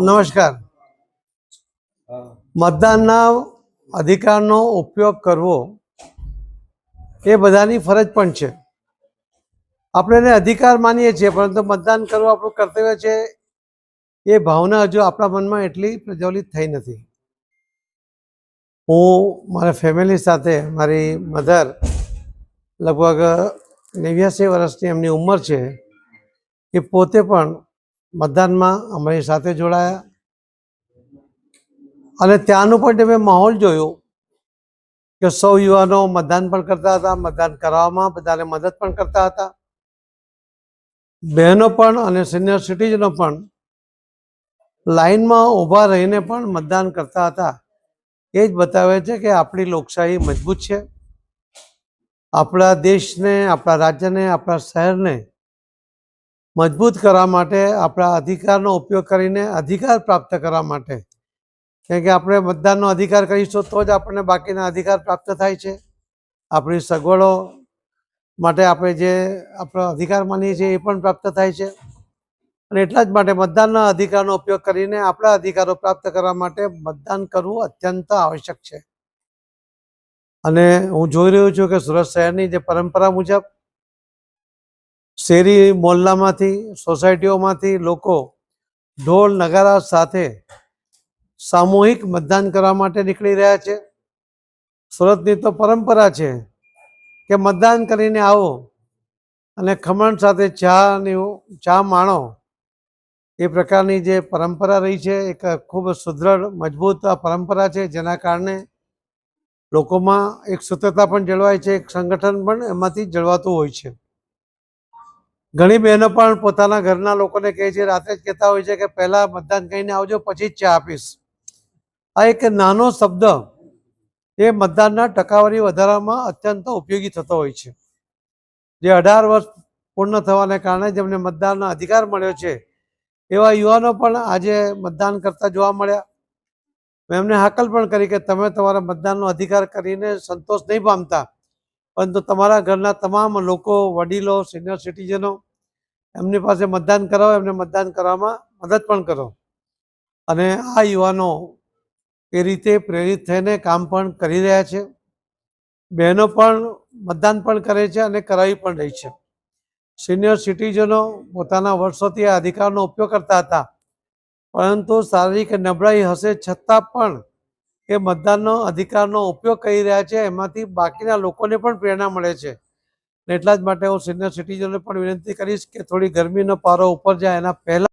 નમસ્કાર. મતદાનના અધિકારનો ઉપયોગ કરવો એ બધાની ફરજ પણ છે. આપણે એને અધિકાર માનીએ છીએ, પરંતુ મતદાન કરવું આપણું કર્તવ્ય છે એ ભાવના હજુ આપણા મનમાં એટલી પ્રજ્વલિત થઈ નથી. હું મારા ફેમિલી સાથે, મારી મધર લગભગ 89 વર્ષની એમની ઉંમર છે, એ પોતે પણ મતદાનમાં અમારી સાથે જોડાયા અને ત્યાંનું પણ મેં માહોલ જોયું કે સૌ યુવાનો મતદાન પણ કરતા હતા, મતદાન કરવામાં બધાને મદદ પણ કરતા હતા. બહેનો પણ અને સિનિયર સિટીઝનો પણ લાઈનમાં ઊભા રહીને પણ મતદાન કરતા હતા. એ જ બતાવે છે કે આપણી લોકશાહી મજબૂત છે. આપણા દેશને, આપણા રાજ્યને, આપણા શહેરને મજબૂત કરવા માટે, આપણા અધિકારનો ઉપયોગ કરીને અધિકાર પ્રાપ્ત કરવા માટે, કેમ કે આપણે મતદાનનો અધિકાર કરીશું તો જ આપણને બાકીના અધિકાર પ્રાપ્ત થાય છે. આપણી સગવડો માટે આપણે જે આપણો અધિકાર માનીએ છીએ એ પણ પ્રાપ્ત થાય છે. અને એટલા જ માટે મતદાનના અધિકારનો ઉપયોગ કરીને આપણા અધિકારો પ્રાપ્ત કરવા માટે મતદાન કરવું અત્યંત આવશ્યક છે. અને હું જોઈ રહ્યો છું કે સુરત શહેરની જે પરંપરા મુજબ શેરી મોહલ્લામાંથી, સોસાયટીઓમાંથી લોકો ઢોલ નગારા સાથે સામૂહિક મતદાન કરવા માટે નીકળી રહ્યા છે. સુરતની તો પરંપરા છે કે મતદાન કરીને આવો અને ખમણ સાથે ચા માણો. એ પ્રકારની જે પરંપરા રહી છે, એક ખૂબ સુદૃઢ મજબૂત પરંપરા છે, જેના કારણે લોકોમાં એક સૂત્રતા પણ જળવાય છે, એક સંગઠન પણ એમાંથી જળવાતું હોય છે. ઘણી બહેનો પણ પોતાના ઘરના લોકોને કહે છે, રાત્રે જ કહેતા હોય છે કે પહેલાં મતદાન કરીને આવજો, પછી જ ચા આપીશ. આ એક નાનો શબ્દ એ મતદાનના ટકાવારી વધારવામાં અત્યંત ઉપયોગી થતો હોય છે. જે 18 વર્ષ પૂર્ણ થવાને કારણે જેમને મતદાનનો અધિકાર મળ્યો છે, એવા યુવાનો પણ આજે મતદાન કરતા જોવા મળ્યા. મેં એમને હાકલ પણ કરી કે તમે તમારા મતદાનનો અધિકાર કરીને સંતોષ નહીં પામતા, પરંતુ તમારા ઘરના તમામ લોકો, વડીલો, સિનિયર સિટીઝનો, એમની પાસે મતદાન કરાવો, એમને મતદાન કરવામાં મદદ પણ કરો. અને આ યુવાનો એ રીતે પ્રેરિત થઈને કામ પણ કરી રહ્યા છે. બહેનો પણ મતદાન પણ કરે છે અને કરાવી પણ રહી છે. સિનિયર સિટીઝનો પોતાના વર્ષોથી આ અધિકારનો ઉપયોગ કરતા હતા, પરંતુ શારીરિક નબળાઈ હશે છતાં પણ એ મતદાનનો અધિકારનો ઉપયોગ કરી રહ્યા છે. એમાંથી બાકીના લોકોને પણ પ્રેરણા મળે છે. એટલા જ માટે હું સિનિયર સિટીઝનોને પણ વિનંતી કરીશ કે થોડી ગરમીનો પારો ઉપર જાય એના પહેલાં